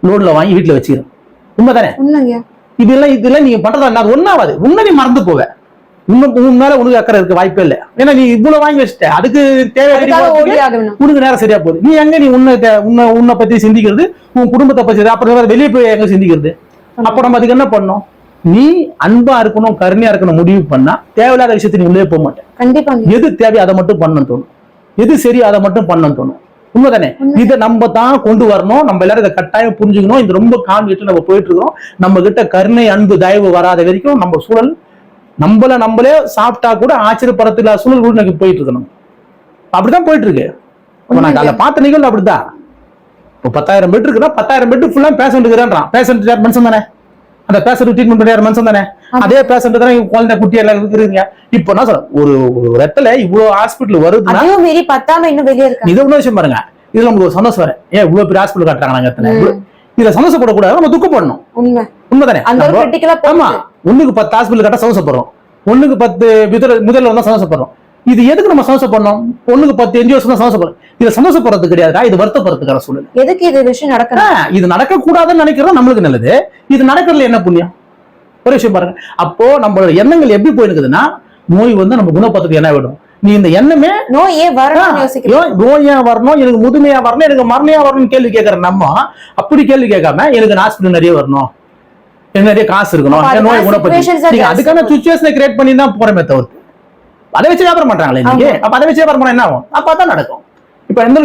லோன்ல வாங்கி வீட்டுல வச்சுக்கிறோம். உண்மைதானே? இதெல்லாம் நீங்க பண்றதா ஒன்னாவது. உண்மை நீ மறந்து போவ. உன் மேல உனக்கு அக்கறை இருக்க வாய்ப்பே இல்லை. ஏன்னா நீ இவ்வளவு வாங்கி வச்சுட்ட, அதுக்கு தேவை உனக்கு நேரம் சரியா போகுது. நீ எங்க நீ உன்னை பத்தி சிந்திக்கிறது, உன் குடும்பத்தை பத்தி, அப்புறம் வெளியே போய் எங்க சிந்திக்கிறது? அப்ப நம்ம அதுக்கு என்ன பண்ணணும்? நீ அன்பா இருக்கணும், கருணையா இருக்கணும் முடிவு பண்ணா தேவையில்லாத விஷயத்தை நீ உள்ளே போக மாட்டேன். கண்டிப்பா எது தேவை அதை மட்டும் பண்ணணும் தோணும், எது சரி அதை மட்டும் பண்ணணும் தோணும். உண்மைதானே? இதை நம்ம தான் கொண்டு வரணும். நம்ம எல்லாரும் இதை கட்டாயம் புரிஞ்சுக்கணும். இது ரொம்ப கான்விட்டு நம்ம போயிட்டு இருக்கோம். நம்ம கிட்ட கருணை, அன்பு, தயவு வராத வரைக்கும் நம்ம சூழல் நம்மளே சாப்பிட்டா கூட ஆச்சரியப்படத்துல சூழல் கூட எனக்கு போயிட்டு இருக்கணும். அப்படிதான் போயிட்டு இருக்கு. நான் அதை பார்த்த நிகழ்வு அப்படிதான். இப்போ 10,000 பெட் இருக்குன்னா 10,000 பெட் ஃபுல்லா பேஷண்ட் இருக்கிறான். பேஷண்ட் மனுஷன் தானே? அந்த பேஷண்ட் ட்ரீட்மெண்ட் பண்ண மனுஷன் தானே? அதே பேஷண்ட் தானே குழந்தை குட்டி எல்லாம் இருக்கிறீங்க. இப்போ நான் சொல்றேன், ஒரு இடத்துல இவ்வளவு ஹாஸ்பிட்டல் வருதுன்னா இது ஒண்ணு விஷயம் பாருங்க. இதுல உங்களுக்கு ஒரு சந்தோஷம் வரும். ஏன் இவ்வளவு பெரிய ஹாஸ்பிட்டல் காட்டுறாங்க? இதுல சந்தோஷப்படக்கூடாது, நம்ம துக்கப்படணும். உண்மைதானே? ஆமா, 1க்கு 10 ஹாஸ்பிட்டல் கட்ட சந்தோஷப்படுறோம், 1க்கு 10 முதல்ல வந்தா சந்தோஷப்படுறோம். இது எதுக்கு நம்ம சந்தோஷப்படணும்? 1க்கு 10 NGOs தான் சந்தோஷப்படுறோம். இது சந்தோஷப்படுறது கிடையாதுடா, இது வருத்தப்படுறதுக்கான சூழல். எதுக்கு இது விஷயம் நடக்கணும்? இது நடக்க கூடாதுன்னு நினைக்கிறோம், நம்மளுக்கு நல்லது. இது நடக்கிறதுல என்ன புண்ணியம்? ஒரு விஷயம் பாருங்க. அப்போ நம்மளோட எண்ணங்கள் எப்படி போயிருக்குதுன்னா, நோய் வந்து நம்ம குணப்படுறதுக்கு என்ன விடும்? நீ இந்த எண்ணமே நோயே வரணும், நோயா வரணும், எனக்கு முதுமையா வரணும், எனக்கு மரணையா வரணும்னு கேள்வி கேட்கற நம்ம அப்படி கேள்வி கேட்காம எனக்கு ஹாஸ்பிட்டல் நிறைய வரணும், எனக்கு நிறைய காசு இருக்கணும், நோயை குணப்படுத்தி அதுக்கான சுச்சுவேஷனை கிரியேட் பண்ணி தான் போறமே தவிர்த்து அதை வச்சு வியாபாரம் பண்றாங்களே இன்னைக்கு. அப்ப அதை வச்சு வியாபாரம் பண்ண என்ன ஆகும்? அப்பதான் நடக்கும். இப்ப என்ன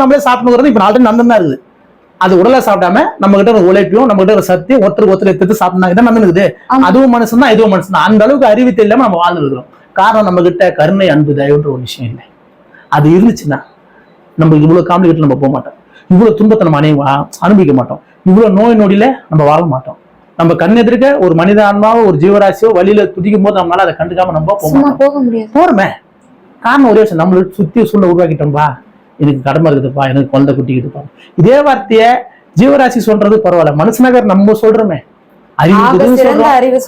நம்மளே சாப்பிடணுங்கிறது இப்ப ஆல்ரெடி நந்தம் தான் இருக்குது. அது உடலை சாப்பிடாம நம்ம கிட்ட ஒரு உழைப்பையும் நம்ம கிட்ட ஒரு சத்தியம் ஒருத்தர் எடுத்து சாப்பிட்டா இதான் நடந்துக்குது. அதுவும் மனுஷன் தான், இதுவும் மனுஷன் தான். அந்த அளவுக்கு அறிவு தெரியாம நம்ம வாழ்ந்து இருக்கிறோம். காரணம் நம்ம கிட்ட கருணை, அன்பு, தயவுன்ற ஒரு விஷயம் இல்லை. அது இருந்துச்சுன்னா நம்ம இவ்வளவு காம்ப்ளிகேட் நம்ம போக மாட்டோம், இவ்வளவு துன்பத்தை நம்ம அனுபவிக்க மாட்டோம், இவ்வளவு நோய் நொடியில நம்ம வாழ மாட்டோம். நம்ம கண் எதிர்க்க ஒரு மனித ஆன்மாவோ ஒரு ஜீவராசியோ வழியில துடிக்கும் போது நம்மளால அதை கண்டுக்காம நம்ம போக முடியாது. போறமே காரணம் ஒரே விஷயம், நம்மளுக்கு சுத்தி சூழ்நிலை உருவாக்கிட்டோம்பா, எனக்கு கடமை இருக்குதுப்பா, எனக்கு குழந்தை குட்டிக்குதுப்பா. இதே வார்த்தைய ஜீவராசி சொல்றது பரவாயில்ல, மனுஷனாக நம்ம சொல்றோமே, அறிவு சொல்றோம்,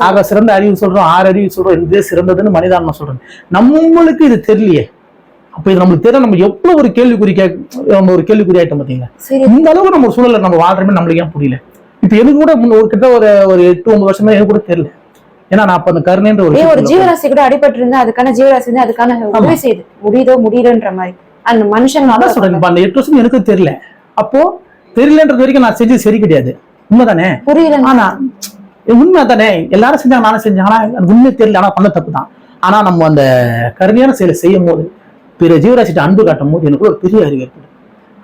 ஆக சிறந்த அறிவு சொல்றோம், 6 அறிவு சொல்றோம், இதே சிறந்ததுன்னு மனிதான்மா சொல்றோம். நம்மளுக்கு இது தெரியலையே. அப்ப இது நம்மளுக்கு தெரியல, நம்ம எவ்வளவு ஒரு கேள்விக்குறி ஆயிட்டோம் பாத்தீங்களா? இந்த அளவுக்கு நம்ம சூழல நம்ம வாழ்றமே நம்மளுக்கு ஏன் புரியல? இப்ப எனக்கு கூட கிட்ட ஒரு 8-9 வருஷமா எனக்கு கூட தெரியல. ஏன்னா நான் அப்ப அந்த கருணைன்ற ஒரு ஜீவராசி கூட அடிபட்டு இருந்தா அதுக்கான ஜீவராசி அதுக்கான உதவி செய்து முடியுதோன்ற மாதிரி அந்த மனுஷன் சொல்றேன். இப்ப அந்த 8 வருஷம் எனக்கு தெரியல. அப்போ தெரியலன்றது வரைக்கும் நான் செஞ்சது சரி கிடையாது. உண்மைதானே? புரியல. ஆனா உண்மை தானே, எல்லாரும் செஞ்சாங்க, நானும் செஞ்சேன். ஆனா உண்மை தெரியல, ஆனா பண்ண தப்பு தான். ஆனா நம்ம அந்த கருணையான செயலை செய்யும் போது, பிற ஜீவராசிட்ட அன்பு காட்டும் போது எனக்கு ஒரு பெரிய அறிவு ஏற்படும்.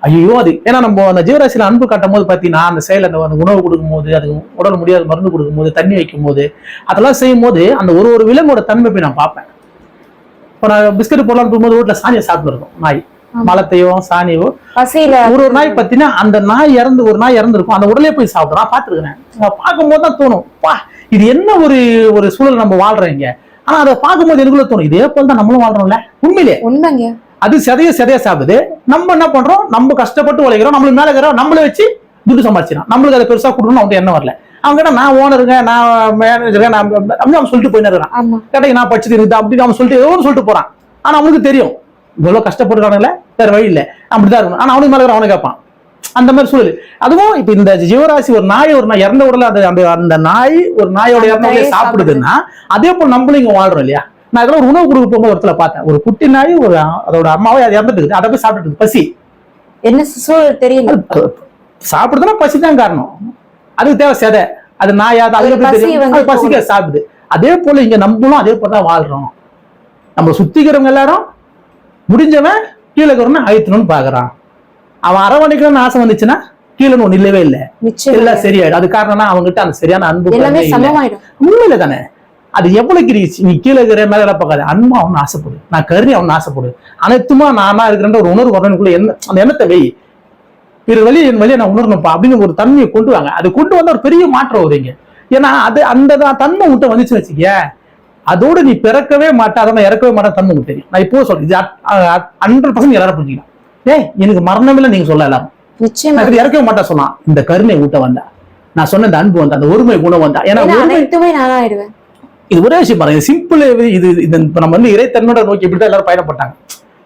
ஐயோ அது ஏன்னா நம்ம அந்த ஜீவராசியில அன்பு காட்டும் போது பாத்தீங்கன்னா, அந்த செயல் அந்த உணவு கொடுக்கும் போது, அது உடல் முடியாத மருந்து கொடுக்கும் போது, தண்ணி வைக்கும் போது, அதெல்லாம் செய்யும் போது அந்த ஒரு விலங்கோட தன்மை போய் நான் பார்ப்பேன். இப்ப நான் பிஸ்கட் போடலான்னு போகும்போது வீட்டுல சாணியை சாப்பிட்டு இருக்கும் நாய், மலத்தையோ சாணியோ. ஒரு நாய் பாத்தீங்கன்னா அந்த நாய் இறந்துருக்கும், அந்த உடலே போய் சாப்பிடும். நான் பாத்துருக்கிறேன். பார்க்கும் போது தான் தோணும், பா இது என்ன ஒரு சூழல் நம்ம வாழ்றோம் இங்க. ஆனா அதை பார்க்கும்போது எனக்குள்ள தோணும், இதே போல தான் நம்மளும் வாழ்றோம்ல. உண்மையிலே உண்மைங்க. அது சதைய சாப்பிடுது. நம்ம என்ன பண்றோம்? நம்ம கஷ்டப்பட்டு உழைக்கிறோம், நம்மளுக்கு மேல இருக்கிறோம், நம்மள வச்சு துட்டு சம்பாதிச்சிடும். நம்மளுக்கு அதை பெருசா கொடுக்கணும் அவங்க என்ன வரல. அவங்க நான் ஓனருங்க, நான் மேனேஜருங்க, அவன் சொல்லிட்டு போயிடுறான். கேட்டா நான் படிச்சது இருக்குது அப்படின்னு அவன் சொல்லிட்டு ஏதோ சொல்லிட்டு போறான். ஆனா அவனுக்கு தெரியும் இவ்வளவு கஷ்டப்படுறாங்கல்ல, வேற வழி இல்லை, அப்படிதான் இருக்கணும். ஆனா அவனுக்கு மேல அவனை கேட்பான். அந்த மாதிரி சூழல். அதுவும் இப்ப இந்த ஜீவராசி ஒரு நாய் இறந்த உடல அந்த நாய் ஒரு நாயோட இறந்த உடனே சாப்பிடுதுன்னா அதே போல நம்மளும் இங்க வாழ்றோம் இல்லையா. நான் இதெல்லாம் ஒரு உணவு கொடுக்க போகும்போது ஒருத்தல பார்த்தேன், ஒரு குட்டி நாய் ஒரு அதோட அம்மாவை அது இறந்துட்டு அதை போய் சாப்பிட்டு பசி என்ன சூழல் தெரியல. சாப்பிடுதுன்னா பசி தான் காரணம், அதுக்கு தேவை செதை, அது நாயாது அது பசிக்க சாப்பிடுது. அதே போல இங்க நம்மளும் அதே போலதான் வாழ்றோம். நம்ம சுத்திக்கிறவங்க எல்லாரும் முடிஞ்சவன் கீழே இருக்கிறவன அழுத்தணும்னு பாக்குறான். அவன் அரவணைக்கணும்னு ஆசை வந்துச்சுன்னா கீழே ஒண்ணு இல்லவே இல்லை, எல்லாம் சரியாயிடும். அது காரணம்னா அவங்ககிட்ட அந்த சரியான அன்பு உண்மையில தானே. அது எவ்வளவு நீ கீழே இருக்கிற மேல பார்க்காது, அன்பா அவனு ஆசைப்படு, நான் கருணை அவனு ஆசைப்படு, அனைத்துமா நானா இருக்கிற ஒரு உணர்வு வரணுக்குள்ள அந்த எண்ணத்தை வை, பிற வழி என் வழியை நான் உணரணும்ப்பா அப்படின்னு ஒரு தன்மையை கொண்டு வாங்க. அது கொண்டு வந்த ஒரு பெரிய மாற்றம் வருவீங்க. ஏன்னா அது அந்த தன்மை விட்ட வந்துச்சு வச்சுக்க, அதோடு நீ பிறக்கவே மாட்டா, அதை இறக்கவே மாட்டா தன்மை உங்களுக்கு தெரியும். நான் இப்போ சொல்றேன், 100% எல்லாரும் புரிஞ்சுக்கலாம். எனக்கு மரணம் இல்லை நீங்க சொல்ல எல்லாரும் இறக்கவே மாட்டா சொன்னா, இந்த கருணை ஊட்ட வந்தா, நான் சொன்ன இந்த அன்பு வந்தா, அந்த ஒருமை குணம் வந்தா, ஏன்னா இது ஒரே விஷயம் பாருங்க, சிம்பிள். இது நம்ம வந்து இறைத்தன்மையோட நோக்கி இப்படிதான் எல்லாரும் பயணப்பட்டாங்க.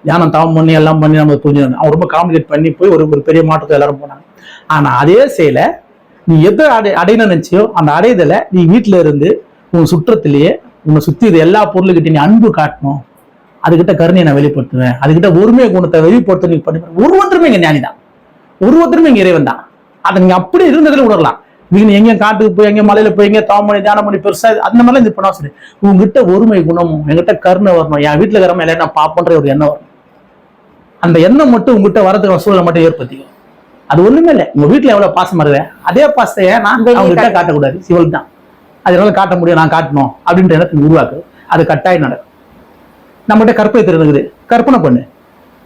தியானம் தவம் பண்ணி எல்லாம் பண்ணி நம்ம புரிஞ்சுக்கணும். அவங்க ரொம்ப காம்ப்ளிகேட் பண்ணி போய் ஒரு பெரிய மாற்றத்தை எல்லாரும் போனாங்க. ஆனா அதே செயல நீ எதை அடையணும்னு நினைச்சியோ அந்த அடைதலை நீ வீட்டுல இருந்து உன் சுற்றத்திலேயே உன்னை சுத்தி இது எல்லா பொருளுக்கிட்ட நீ அன்பு காட்டணும், அதுகிட்ட கருணையை நான் வெளிப்படுத்துவேன், அதுகிட்ட ஒருமையை குணத்தை வெளிப்படுத்த நீ பண்ணி ஒருத்தருமே இங்க ஞானிதான், ஒருத்தருமே இங்க இறைவன் தான். அதை நீங்க அப்படி இருந்ததுல உணரலாம். நீங்க எங்க காட்டுக்கு போய் எங்க மலையில போய் எங்க தாமணி தியானம் பண்ணி பெருசா அந்த மாதிரிலாம் இது பண்ணா சரி, உங்ககிட்ட ஒருமை குணமும் என்கிட்ட கருணை வரணும், என் வீட்டுல இருக்கிற எல்லாரும் நான் பாப்பன்ற ஒரு எண்ணம் வரணும். அந்த எண்ணம் மட்டும் உங்ககிட்ட வரதுக்கு சூழலை மட்டும் ஏற்படுத்திக்கும். அது ஒண்ணுமே இல்லை, உங்க வீட்டுல எவ்வளவு பாசம் வருது அதே பாசத்தைய நான் அவங்ககிட்ட காட்டக்கூடாது, சிவல் தான் அதனால காட்ட முடியும், நான் காட்டணும் அப்படின்ற எண்ணத்தை உருவாக்கு. அது கட்டாயம் நடக்கும். நம்மகிட்ட கற்பனை தெரிஞ்சுக்குது, கற்பனை பண்ணு,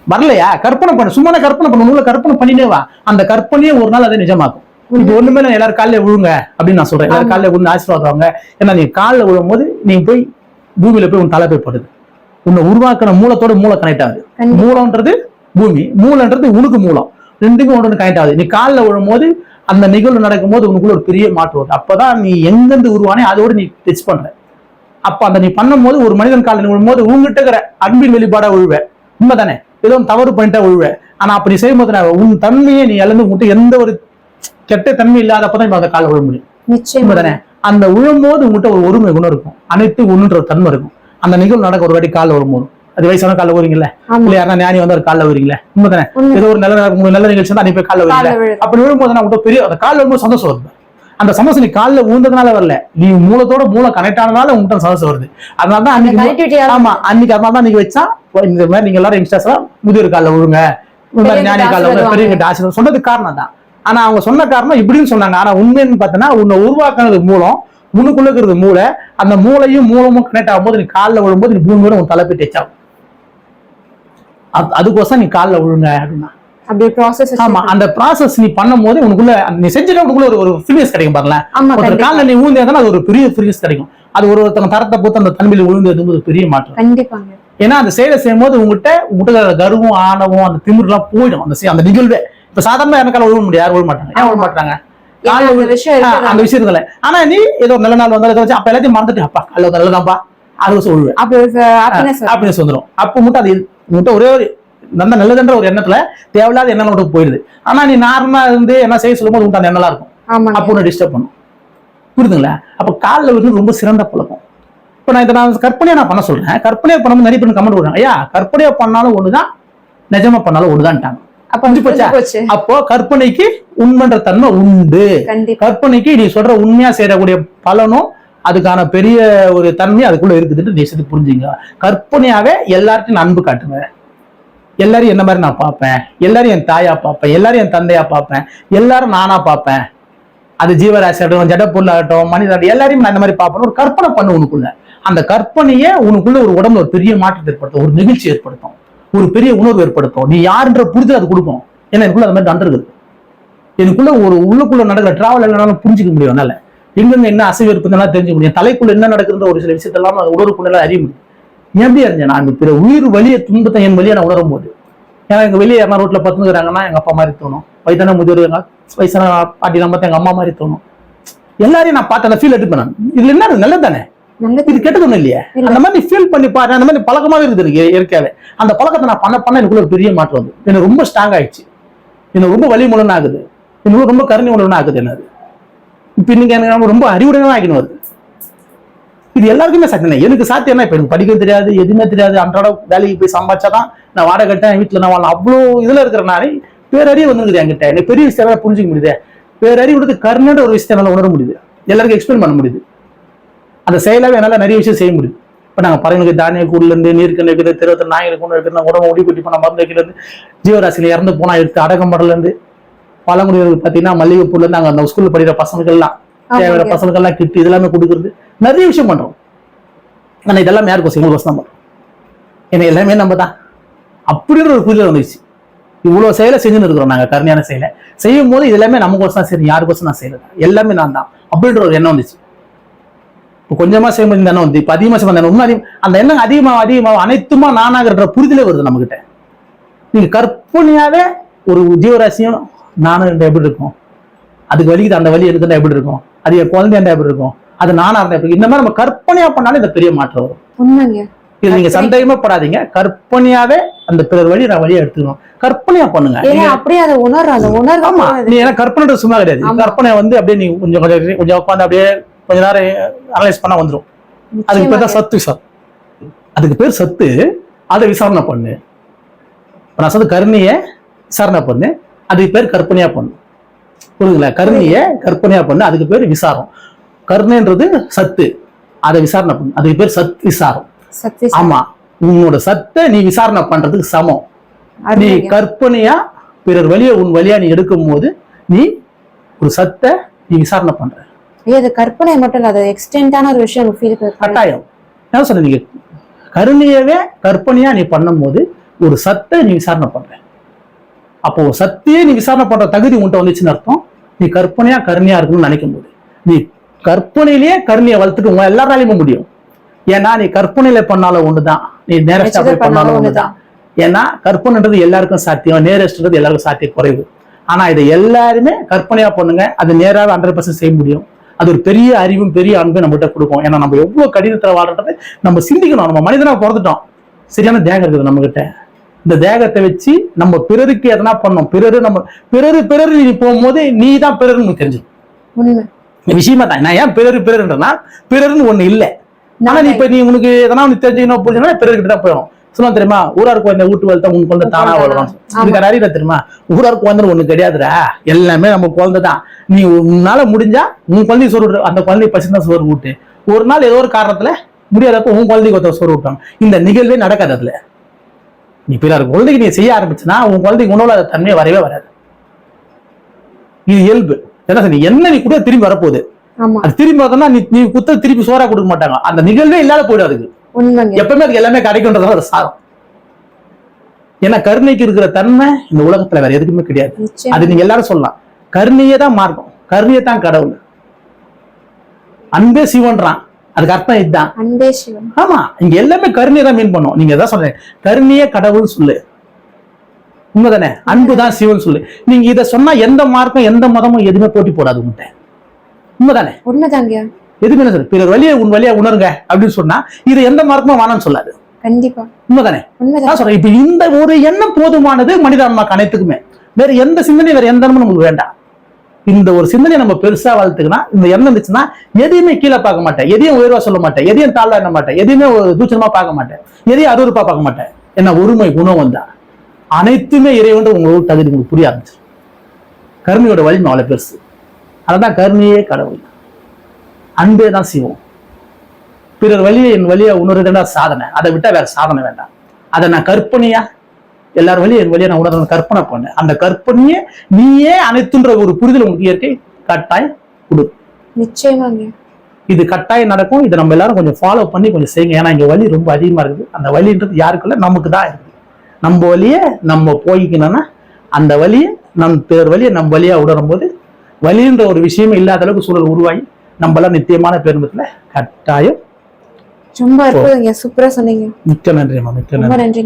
வரலையா கற்பனை பண்ணு, சும்மா கற்பனை பண்ணு, உங்களை கற்பனை பண்ணினே வா, அந்த கற்பனையே ஒரு நாள் அதை நிஜமாக்கும். இப்ப ஒண்ணுமே எல்லாரும் காலையில விழுங்க அப்படின்னு நான் சொல்றேன், எல்லாரும் காலையில விழுந்து ஆசீர்வாதம். ஏன்னா நீ காலில் விழும் போது நீ போய் பூமியில போய் உன் தலை போய் படுது, உன்னை உருவாக்குற மூலத்தோட மூளை கனெக்ட் ஆகுது. மூலம்ன்றது பூமி, மூலன்றது உனக்கு மூலம், ரெண்டுக்கும் ஒன்று கனெக்ட் ஆகுது. நீ காலில் விழும் போது அந்த நிகழ்வு நடக்கும் போது உனக்குள்ள ஒரு பெரிய மாற்றம் வருது. அப்பதான் நீ எங்கிருந்து உருவானே அதோட நீ டச் பண்ற. அப்ப அந்த நீ பண்ணும் போது ஒரு மனிதன் காலில் விழும் போது உங்ககிட்ட இருக்கிற அன்பின் வெளிப்பாடா விழுவேன், உண்மைதானே, ஏதோ தவறு பண்ணிட்டா விழுவேன். ஆனா அப்ப நீ செய்யும் போது உன் தன்மையை நீ இழந்து உங்ககிட்ட எந்த ஒரு கெட்ட தன்மை இல்லாதப்பதான் அந்த கால விழ முடியும். நிச்சயம் தானே. அந்த விழும்போது உங்ககிட்ட ஒரு ஒருமை குணம் இருக்கும், அனைத்து ஒண்ணுன்ற ஒரு தன்மை இருக்கும். அந்த நிகழ்வு நடக்க ஒரு வாட்டி காலில் வரும்போது அது வயசான காலில் வருவீங்களா, இல்ல யாரா ஞானி வந்து ஒரு காலில் வருவீங்களா, உண்மைதானே. ஏதோ ஒரு நல்ல நிகழ்ச்சி தான் அன்னைக்கு போய் காலில் வருவீங்க. அப்படி விழும்போது உங்கள்கிட்ட பெரிய அந்த காலில் வரும்போது சந்தோஷம் வருது. அந்த சந்தோஷம் நீ காலில் ஊந்ததுனால வரல, நீ மூலத்தோட மூலம் கனெக்ட் ஆனதால உங்கள்கிட்ட சந்தோஷம் வருது. அதனாலதான் அன்னைக்கு ஆமா அன்னைக்கு அதனாலதான் நீங்க வச்சா இந்த மாதிரி நீங்க எல்லாரும் யங்ஸ்டர்ஸ் எல்லாம் முதியோர் காலில் விழுங்க, ஞானி காலில் பெரிய ஆசீர்வாதம் சொன்னதுக்கு காரணம் தான். ஆனா அவங்க சொன்ன காரணம் இப்படின்னு சொன்னாங்க. ஆனா உண்மைன்னு பார்த்தோன்னா உன்னை உருவாக்குறது மூலம், உனக்குள்ள இருக்கிறது மூளை, அந்த மூளையும் மூலமும் கனெக்ட் ஆகும்போது நீ காலில் விழும்போது நீ பூமியோட உன் தலைப்பை டச் ஆகும். அதுக்கோசம் நீ காலில் விழுங்க அப்படின்னா ஆமா அந்த ப்ராசஸ் நீ பண்ணும் போது உனக்குள்ள நீ செஞ்சுட்டு உனக்குள்ள ஒரு ஃப்ரீனஸ் கிடைக்கும் பாருங்களேன். ஒரு காலில் நீ ஊழ்ந்தா அது ஒரு பெரிய ஃப்ரீனஸ் கிடைக்கும். அது ஒருத்தங்க தரத்தை பொறுத்து அந்த தன்மையில விழுந்து ஒரு பெரிய மாற்றம். கண்டிப்பாங்க. ஏன்னா அந்த செயலை செய்யும் போது உங்ககிட்ட கர்வம் ஆணவம் அந்த திமிர் எல்லாம் போயிடும். அந்த நிகழ்வே இப்ப சாதாரண எனக்கு விழ முடியாது, யாரும் விழ மாட்டாங்க. ஏன் விழ மாட்டாங்க? அந்த விஷயத்துல. ஆனா நீ ஏதோ நல்ல நாள் வந்தாலும் அப்ப எல்லாத்தையும் மறந்துட்டு அப்பா அல்ல நல்லதாப்பா அது சொல்லுவேன், ஹாப்பினஸ் வந்துடும். அப்ப மட்டும் அது உங்ககிட்ட ஒரே ஒரு நல்லதுன்ற ஒரு எண்ணத்துல தேவையில்லாத எண்ணம் மட்டும் போயிடுது. ஆனா நீ நார்மலா இருந்து என்ன செய்ய சொல்லும் போது உங்க அந்த எண்ணம் இருக்கும், அப்போ ஒன்று டிஸ்டர்ப் பண்ணும். புரியுதுங்களா? அப்ப காலில் வந்து ரொம்ப சிறந்த பழக்கம். இப்ப நான் இதை கற்பனையா பண்ண சொல்றேன். கற்பனையா பண்ணும்போது நிறைய பேர் கமெண்ட் விடுறாங்க, ஐயா கற்பனையா பண்ணாலும் ஒண்ணுதான், நிஜமா பண்ணாலும் ஒண்ணுதான்ட்டாங்க. அப்போ கற்பனைக்கு உண்மைன்ற தன்மை உண்டு. கற்பனைக்கு நீ சொல்ற உண்மையா செய்யக்கூடிய பலனும் அதுக்கான பெரிய ஒரு தன்மை அதுக்குள்ள இருக்குதுன்னு தேசத்துக்கு புரிஞ்சுங்க. கற்பனையாவே எல்லாருக்கும் அன்பு காட்டுங்க. எல்லாரும் என்ன மாதிரி நான் பார்ப்பேன், எல்லாரும் என் தாயா பார்ப்பேன், எல்லாரும் என் தந்தையா பார்ப்பேன், எல்லாரும் நானா பார்ப்பேன். அது ஜீவராசி ஆகட்டும், ஜட பொருள் ஆகட்டும், மனிதன் எல்லாரையும் நான் இந்த மாதிரி பார்ப்பேன். ஒரு கற்பனை பண்ணு உனக்குள்ள. அந்த கற்பனையே உனக்குள்ள ஒரு உடம்புல ஒரு பெரிய மாற்றத்தை ஏற்படுத்தும், ஒரு நிகழ்ச்சி ஏற்படுத்தும், ஒரு பெரிய உணர்வு ஏற்படுத்தும். நீ யாருன்ற புரிதல் அது கொடுக்கும். ஏன்னா எனக்குள்ள அது மாதிரி நடந்துருக்குது. எனக்குள்ள ஒரு உள்ளுக்குள்ள நடக்கிற டிராவல் எல்லாம் புரிஞ்சுக்க முடியும். அதனால எங்கெங்க என்ன அசைவு இருப்பதுலாம் தெரிஞ்சுக்க முடியும். தலைக்குள்ள என்ன நடக்குதுன்ற ஒரு சில விஷயத்தெல்லாம் உணர்வுக்குள்ள அறிய முடியும். எப்படி அறிஞ்சேன்? நான் பிற உயிர் வலிய துன்பத்தை என் வழியை நான் உணரும் போது, ஏன்னா எங்க வெளியே யாரா ரோட்ல பத்துக்கிறாங்கன்னா எங்க அப்பா மாதிரி தோணும், வயதான முதியோர் வயசான பாட்டி நம்ம எங்க அம்மா மாதிரி தோணும். எல்லாரையும் நான் பார்த்து அந்த ஃபீல் எடுப்பேன். நான் இதுல என்ன நல்லது தானே, இது கெட்டது ஒண்ணும் இல்லையா? அந்த மாதிரி ஃபீல் பண்ணி பாரு. அந்த மாதிரி பழக்கமாவே இருக்குது இயற்கையாவே. அந்த பழக்கத்தை நான் பண்ண எனக்குள்ள ஒரு பெரிய மாற்றம் வந்து எனக்கு ரொம்ப ஸ்ட்ராங் ஆயிடுச்சு. இன்னும் ரொம்ப வலி மூலம்னு ஆகுது, இன்னும் ரொம்ப கருணை மூலம்னு ஆகுது. என்னது இப்ப இன்னைக்கு எனக்கு ரொம்ப அறிவுடன் ஆகின்னு வருது. இது எல்லாருக்குமே சாத்தியம். எனக்கு சாத்தியம் இப்ப எனக்கு படிக்க தெரியாது, எதுவுமே தெரியாது, அன்றாட வேலைக்கு போய் சம்பாதிச்சாதான் நான் வாடகை கட்டேன், வீட்டுல நான் வாழலாம், அவ்வளோ இதுல இருக்கிறனாலே பேரறிவு வந்துருக்குது என்கிட்ட. எனக்கு பெரிய விஷயம் புரிஞ்சுக்க முடியுது. பேரறிவு கருணைன்ற ஒரு விஷயத்தை என்னால உணர முடியுது, எல்லாருக்கும் எக்ஸ்பிளைன் பண்ண முடியுது. அந்த செயலாவே என்னால நிறைய விஷயம் செய்ய முடியுது. இப்ப நாங்க பறவைகளுக்கு தானிய கூடுல இருந்து நீருக்கு வைக்கிறது, திருவத்தர் நாய்களுக்கு கொண்டு வைக்கிறது, உடம்பு ஒடி குட்டி பண்ண மருந்து வைக்கிறது, ஜீவராசியில இறந்து போனா எடுத்து அடக்கம்படல இருந்து பழங்குடியினருக்கு பாத்தீங்கன்னா மல்லிகைப்பூர்ல இருந்து அங்க அந்த ஸ்கூல்ல படிக்கிற பசங்களுக்கெல்லாம் தேவையான பசங்களுக்கெல்லாம் கிட்டு இதெல்லாமே கொடுக்குறது, நிறைய விஷயம் பண்றோம். ஆனா இதெல்லாம் யாருக்கும் எங்களுக்கு தான் பண்றோம். ஏன்னா எல்லாமே நம்ம தான் அப்படின்ற ஒரு புரிதல் வந்துச்சு. இவ்வளவு செயலை செஞ்சுன்னு இருக்கிறோம் நாங்க, கருணையான செயலை செய்யும் போது இது எல்லாமே நமக்கு தான் சரி, யாருக்கோசம் நான் செய்யறது, எல்லாமே நான் தான் அப்படின்ற ஒரு எண்ணம் வந்துச்சு. இப்போ கொஞ்சமா செய்யும்போது இந்த எண்ணம் வந்து இப்ப அதிகமா செய்ய இன்னும் அதிகம் அந்த எண்ணம் அதிகமாக அனைத்துமா நானாகிற புரிதலே வருது நம்ம கிட்ட. நீங்க கற்பனையாவே ஒரு ஜீவராசியும் நானும் எப்படி இருக்கும், அதுக்கு வலிக்குது, அந்த வலி எடுத்துட்டா எப்படி இருக்கும், அது என் குழந்தை எப்படி இருக்கும், அது நானா இருந்தா எப்படி, இந்த மாதிரி நம்ம கற்பனையா பண்ணாலும் இந்த பெரிய மாற்றம் வரும். உண்மைங்க. இது நீங்க சந்தேகமே படாதீங்க, கற்பனையாவே அந்த பிறர் வழி நான் வழியா எடுத்துக்கணும், கற்பனையா பண்ணுங்க. அப்படியே அதை உணர்வு. ஆமா, நீ ஏன்னா கற்பனை சும்மா கிடையாது. கற்பனை வந்து அப்படியே நீ கொஞ்சம் கொஞ்சம் உட்காந்து அப்படியே கொஞ்ச நேரம் அனலைஸ் பண்ணா வந்துடும். அதுக்கு பேர் தான் சத்து விசாரம், அதுக்கு பேர் சத்து. அதை விசாரணை பண்ணு. நான் சொல்ல கருணைய விசாரணை பண்ணு, அதுக்கு பேர் கற்பனையா பண்ணு. புரியுதுங்களா? கருணைய கற்பனையா பண்ணு, அதுக்கு பேர் விசாரம். கருணைன்றது சத்து, அதை விசாரணை பண்ணு, அதுக்கு பேர் சத் விசாரம். ஆமா, உன்னோட சத்தை நீ விசாரணை பண்றதுக்கு சமம். நீ கற்பனையா பிறர் வழிய உன் வழியா நீ எடுக்கும் போது நீ ஒரு சத்தை நீ விசாரணை பண்ற. இது கற்பனை மட்டும் இல்ல, அது எக்ஸ்டெண்டான ஒரு விஷயம் ஃபீல் கட்டாயம். என்ன சொல்ற, நீங்க கருணையவே கற்பனையா நீ பண்ணும் போது ஒரு சத்தை நீ விசாரணை பண்ற. அப்போ சத்தையே நீ விசாரணை பண்ற தகுதி உன்ட்ட வந்துச்சுன்னு அர்த்தம். நீ கற்பனையா கருணையா இருக்கணும்னு நினைக்கும் போது நீ கற்பனையிலேயே கருணையை வளர்த்துட்டு உங்க எல்லாராலையும் முடியும். ஏன்னா நீ கற்பனையில பண்ணாலும் ஒண்ணுதான், நீ நேரஸ்டா போய் பண்ணாலும் ஒண்ணுதான். ஏன்னா கற்பனைன்றது எல்லாருக்கும் சாத்தியம், நேரஸ்ட்ன்றது எல்லாருக்கும் சாத்தியம் குறைவு. ஆனா இதை எல்லாருமே கற்பனையா பண்ணுங்க, அது நேராக 100% செய்ய முடியும். அது ஒரு பெரிய அறிவும் பெரிய அன்பும் நம்மகிட்ட கொடுக்கும். ஏன்னா நம்ம எவ்வளவு கடினத்துல வாழ்றது நம்ம சிந்திக்கணும். நம்ம மனிதனா பிறந்துட்டோம், சரியான தேகம் இருக்குது நம்ம கிட்ட. இந்த தேகத்தை வச்சு நம்ம பிறருக்கு எதனா பண்ணோம், பிறரு நீ போகும்போது நீ தான் பிறருன்னு தெரிஞ்சிடும். விஷயமா தான் நான் ஏன் பிறருன்றா, பிறருன்னு ஒண்ணு இல்லை. ஆனா நீ இப்ப நீ உனக்கு எதனா ஒண்ணு தெரிஞ்சுக்கணும் புரிஞ்சுன்னா பிறர்கிட்ட தான் போயிடும். சொல்ல தெரியுமா, ஊராருக்கு வந்த வீட்டு வளர்த்தா உனக்கு குழந்தை தானா வளரும். இதுக்கு அறிய தெரியுமா, ஊராருக்கு வந்து ஒண்ணு கிடையாதுடா, எல்லாமே நம்ம குழந்தைதான். நீ உன்னால முடிஞ்சா உன் குழந்தை சோறு, அந்த குழந்தை பசிதான் சோறு ஊட்டு. ஒரு நாள் ஏதோ ஒரு காரணத்துல முடியாதப்ப உன் குழந்தைக்கு ஒருத்தர் சோறு ஊட்டாங்க. இந்த நிகழ்வே நடக்காது. அதுல நீ பிறர் குழந்தைக்கு நீ செய்ய ஆரம்பிச்சுன்னா உன் குழந்தைக்கு உணவுல அந்த தன்மையை வரவே வராது. இது இயல்பு. நீ என்ன நீ கூட திரும்பி வரப்போகுது, அது திரும்பி வரதுன்னா நீ குத்த திருப்பி சோறா கொடுக்க மாட்டாங்க. அந்த நிகழ்வே இல்லாத போயிடும். அதுக்கு எப்பவுமே அதுக்கு எல்லாமே கிடைக்கும்ன்றதால சாரம். ஏன்னா கருணைக்கு இருக்கிற தன்மை இந்த உலகத்துல வேற எதுக்குமே கிடையாது. அது நீங்க எல்லாரும் சொல்லலாம், கருணையே தான் மார்க்கம், கருணையே தான் கடவுள், அன்பே சிவன்றான். அதுக்கு அர்த்தம் இதுதான், அன்பே சிவன். ஆமா, இங்க எல்லாமே கருணையை தான் மீன் பண்ணும். நீங்க எதாவது சொல்றேன், கருணையே கடவுள் சொல்லு, உண்மைதானே? அன்புதான் சிவன் சொல்லு. நீங்க இதை சொன்னா எந்த மார்க்கம் எந்த மதமும் எதுவுமே போட்டி போடாது உங்கள்கிட்ட. உண்மைதானே? உண்மைதாங்க. எதுவுமே சார் பிறர் வழியை உன் வழியா உணருங்க அப்படின்னு சொன்னா இது எந்த மார்க்கமும் வேணாம்னு சொல்லாது. கண்டிப்பா. உண்மைதானே? சொல்றேன். இப்ப இந்த ஒரு எண்ணம் போதுமானது மனித அம்மாக்கு அனைத்துக்குமே. வேற எந்த சிந்தனையும் வேற எந்த எண்ணமும் நமக்கு வேண்டாம். இந்த ஒரு சிந்தனையை நம்ம பெருசா வளர்த்துக்கனா, இந்த எண்ணம் இருந்துச்சுன்னா எதையுமே கீழே பார்க்க மாட்டேன், எதையும் உயர்வா சொல்ல மாட்டேன், எதையும் தாழ்வா எண்ண மாட்டேன், எதையுமே தூச்சமா பார்க்க மாட்டேன், எதையும் அருவருப்பா பார்க்க மாட்டேன். என்ன ஒருமை குணம் வந்தா அனைத்துமே இறைவன் உங்களுக்கு தகுதி உங்களுக்கு புரிய ஆரம்பிச்சு. கருணையோட வலிமை அவ்வளவு பெருசு. அததான் கருணையே கடவுள், அன்பே தான் சிவம். பிறர் வழியை என் வழியா உணர்றதுன்னா சாதனை, அதை விட்டா வேற சாதனை வேண்டாம். அதை நான் கற்பனையா எல்லாரும் வழியை என் வழியா நான் உணர்றது கற்பனை பண்ணேன். அந்த கற்பனையே நீயே அனைத்துன்ற ஒரு புரிதல் உங்களுக்கு இயற்கை கட்டாயம் கொடு. நிச்சயமாங்க இது கட்டாயம் நடக்கும். இதை நம்ம எல்லாரும் கொஞ்சம் ஃபாலோ பண்ணி கொஞ்சம் செய்யுங்க. ஏன்னா இங்க வலி ரொம்ப அதிகமா இருக்குது. அந்த வலின்றது யாருக்குள்ள நமக்கு தான் இருக்குது. நம்ம வழியை நம்ம போய்க்கணும்னா அந்த வழியை பிறர் வழியை நம்ம வழியா உணரும் போது வலின்ற ஒரு விஷயமே இல்லாத அளவுக்கு சூழல் உருவாகி நம்மளாம் நித்தியமான பேருந்தத்துல கட்டாயம். ரொம்ப சூப்பரா சொன்னீங்க. மிக்க நன்றி. மிக்க நன்றி.